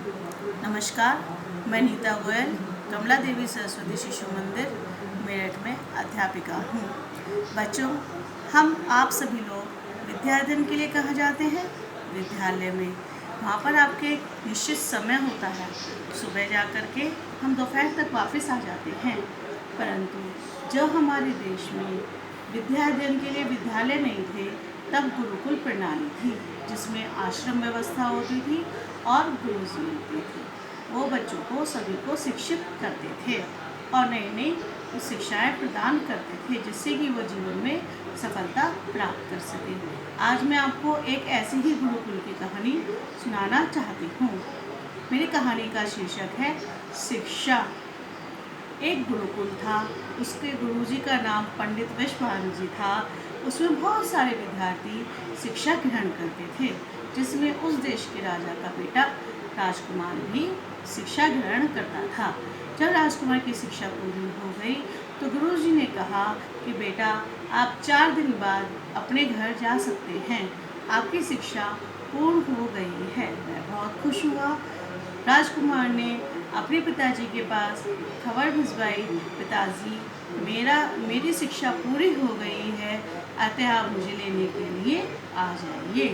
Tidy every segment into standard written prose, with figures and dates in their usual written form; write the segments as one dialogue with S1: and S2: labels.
S1: नमस्कार, मैं नीता गोयल, कमला देवी सरस्वती शिशु मंदिर मेरठ में अध्यापिका हूँ। बच्चों, हम आप सभी लोग विद्याध्ययन के लिए कहाँ जाते हैं? विद्यालय में। वहाँ पर आपके एक निश्चित समय होता है। सुबह जा कर के हम दोपहर तक वापस आ जाते हैं। परंतु जब हमारे देश में विद्याध्ययन के लिए विद्यालय नहीं थे, तब गुरुकुल प्रणाली थी, जिसमें आश्रम व्यवस्था होती थी और गुरुजी होते थे। वो बच्चों को सभी को शिक्षित करते थे और नई नई शिक्षाएं प्रदान करते थे, जिससे कि वो जीवन में सफलता प्राप्त कर सके। आज मैं आपको एक ऐसी ही गुरुकुल की कहानी सुनाना चाहती हूँ। मेरी कहानी का शीर्षक है शिक्षा। एक गुरुकुल था, उसके गुरुजी का नाम पंडित विश्वानंद जी था। उसमें बहुत सारे विद्यार्थी शिक्षा ग्रहण करते थे, जिसमें उस देश के राजा का बेटा राजकुमार भी शिक्षा ग्रहण करता था। जब राजकुमार की शिक्षा पूरी हो गई तो गुरुजी ने कहा कि बेटा, आप 4 दिन बाद अपने घर जा सकते हैं, आपकी शिक्षा पूर्ण हो गई है। मैं बहुत खुश हुआ। राजकुमार ने अपने पिताजी के पास खबर भिजवाई, पिताजी, मेरी शिक्षा पूरी हो गई है, अतः आप मुझे लेने के लिए आ जाइए।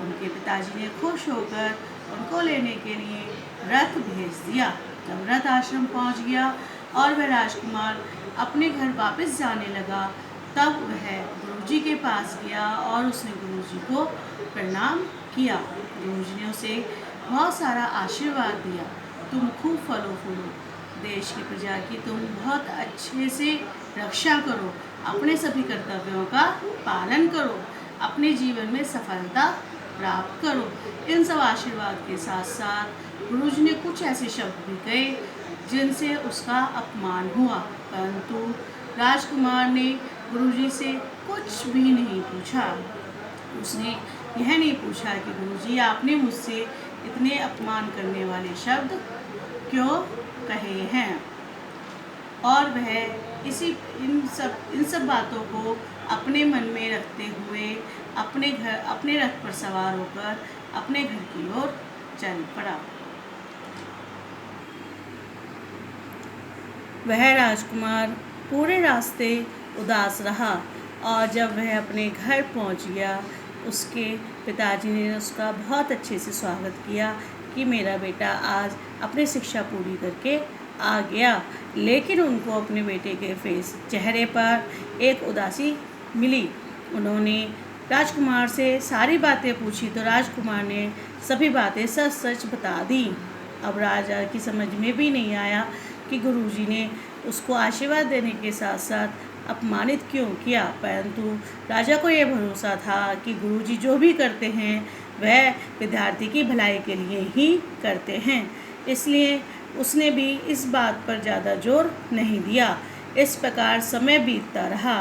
S1: उनके पिताजी ने खुश होकर उनको लेने के लिए रथ भेज दिया। जब रथ आश्रम पहुंच गया और वह राजकुमार अपने घर वापस जाने लगा, तब वह गुरुजी के पास गया और उसने गुरुजी को प्रणाम किया। गुरुजी ने उसे बहुत सारा आशीर्वाद दिया। तुम खूब फलो फूलो, देश की प्रजा की तुम बहुत अच्छे से रक्षा करो, अपने सभी कर्तव्यों का पालन करो, अपने जीवन में सफलता प्राप्त करो। इन सब आशीर्वाद के साथ साथ गुरुजी ने कुछ ऐसे शब्द भी कहे जिनसे उसका अपमान हुआ, परंतु राजकुमार ने गुरुजी से कुछ भी नहीं पूछा। उसने यह नहीं पूछा कि गुरुजी, आपने मुझसे इतने अपमान करने वाले शब्द क्यों कहे हैं। और वह इन सब बातों को अपने मन में रखते हुए अपने रथ पर सवार होकर अपने घर की ओर चल पड़ा। वह राजकुमार पूरे रास्ते उदास रहा और जब वह अपने घर पहुंच गया, उसके पिताजी ने उसका बहुत अच्छे से स्वागत किया कि मेरा बेटा आज अपनी शिक्षा पूरी करके आ गया। लेकिन उनको अपने बेटे के चेहरे पर एक उदासी मिली। उन्होंने राजकुमार से सारी बातें पूछी तो राजकुमार ने सभी बातें सच सच बता दी। अब राजा की समझ में भी नहीं आया कि गुरुजी ने उसको आशीर्वाद देने के साथ साथ अपमानित क्यों किया, परंतु राजा को यह भरोसा था कि गुरुजी जो भी करते हैं वह विद्यार्थी की भलाई के लिए ही करते हैं, इसलिए उसने भी इस बात पर ज़्यादा जोर नहीं दिया। इस प्रकार समय बीतता रहा।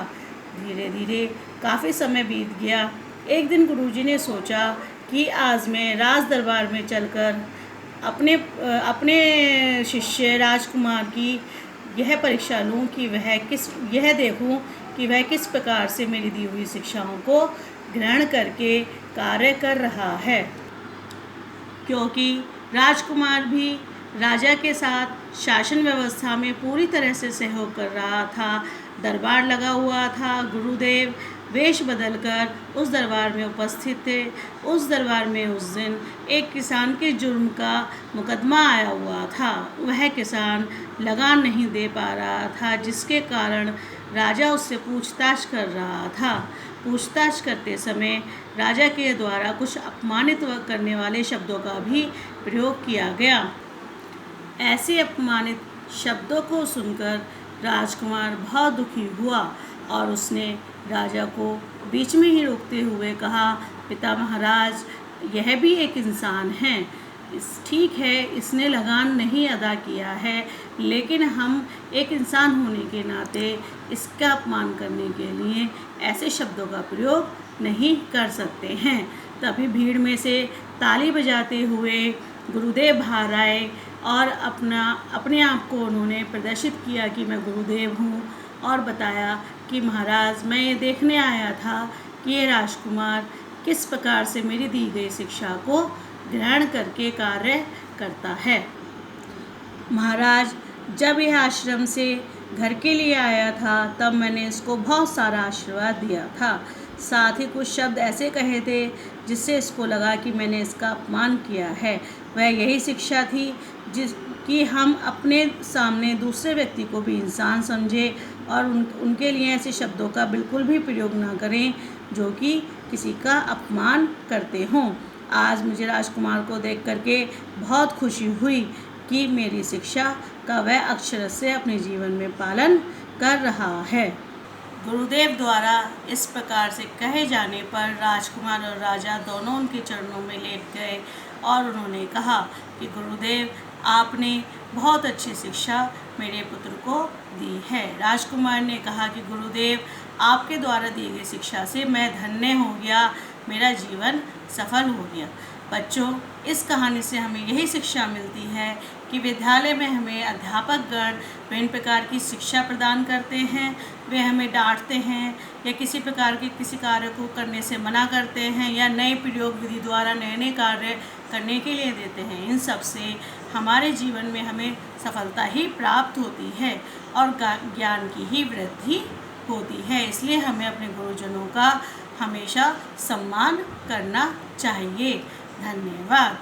S1: धीरे धीरे काफ़ी समय बीत गया। एक दिन गुरुजी ने सोचा कि आज मैं राज दरबार में चलकर अपने शिष्य राजकुमार की यह परीक्षा लूं कि यह देखूं कि वह किस प्रकार से मेरी दी हुई शिक्षाओं को ग्रहण करके कार्य कर रहा है। क्योंकि राजकुमार भी राजा के साथ शासन व्यवस्था में पूरी तरह से सहयोग कर रहा था। दरबार लगा हुआ था। गुरुदेव वेश बदलकर उस दरबार में उपस्थित थे। उस दरबार में उस दिन एक किसान के जुर्म का मुकदमा आया हुआ था। वह किसान लगान नहीं दे पा रहा था, जिसके कारण राजा उससे पूछताछ कर रहा था। पूछताछ करते समय राजा के द्वारा कुछ अपमानित करने वाले शब्दों का भी प्रयोग किया गया। ऐसे अपमानित शब्दों को सुनकर राजकुमार बहुत दुखी हुआ और उसने राजा को बीच में ही रोकते हुए कहा, पिता महाराज, यह भी एक इंसान है। ठीक है, इसने लगान नहीं अदा किया है, लेकिन हम एक इंसान होने के नाते इसका अपमान करने के लिए ऐसे शब्दों का प्रयोग नहीं कर सकते हैं। तभी भीड़ में से ताली बजाते हुए गुरुदेव बाहर आए और अपने आप को उन्होंने प्रदर्शित किया कि मैं गुरुदेव हूँ, और बताया कि महाराज, मैं ये देखने आया था कि ये राजकुमार किस प्रकार से मेरी दी गई शिक्षा को ग्रहण करके कार्य करता है। महाराज, जब यह आश्रम से घर के लिए आया था तब मैंने इसको बहुत सारा आशीर्वाद दिया था। साथ ही कुछ शब्द ऐसे कहे थे जिससे इसको लगा कि मैंने इसका अपमान किया है। वह यही शिक्षा थी कि हम अपने सामने दूसरे व्यक्ति को भी इंसान समझें और उनके लिए ऐसे शब्दों का बिल्कुल भी प्रयोग ना करें जो कि किसी का अपमान करते हों। आज मुझे राजकुमार को देख करके बहुत खुशी हुई कि मेरी शिक्षा का वह अक्षर से अपने जीवन में पालन कर रहा है। गुरुदेव द्वारा इस प्रकार से कहे जाने पर राजकुमार और राजा दोनों उनके चरणों में लेट गए और उन्होंने कहा कि गुरुदेव, आपने बहुत अच्छी शिक्षा मेरे पुत्र को दी है। राजकुमार ने कहा कि गुरुदेव, आपके द्वारा दी गई शिक्षा से मैं धन्य हो गया, मेरा जीवन सफल हो गया। बच्चों, इस कहानी से हमें यही शिक्षा मिलती है कि विद्यालय में हमें अध्यापक गण विभिन्न प्रकार की शिक्षा प्रदान करते हैं। वे हमें डांटते हैं या किसी प्रकार के किसी कार्य को करने से मना करते हैं या नए प्रयोग विधि द्वारा नए नए कार्य करने के लिए देते हैं। इन सब से हमारे जीवन में हमें सफलता ही प्राप्त होती है और ज्ञान की ही वृद्धि होती है। इसलिए हमें अपने गुरुजनों का हमेशा सम्मान करना चाहिए। धन्यवाद।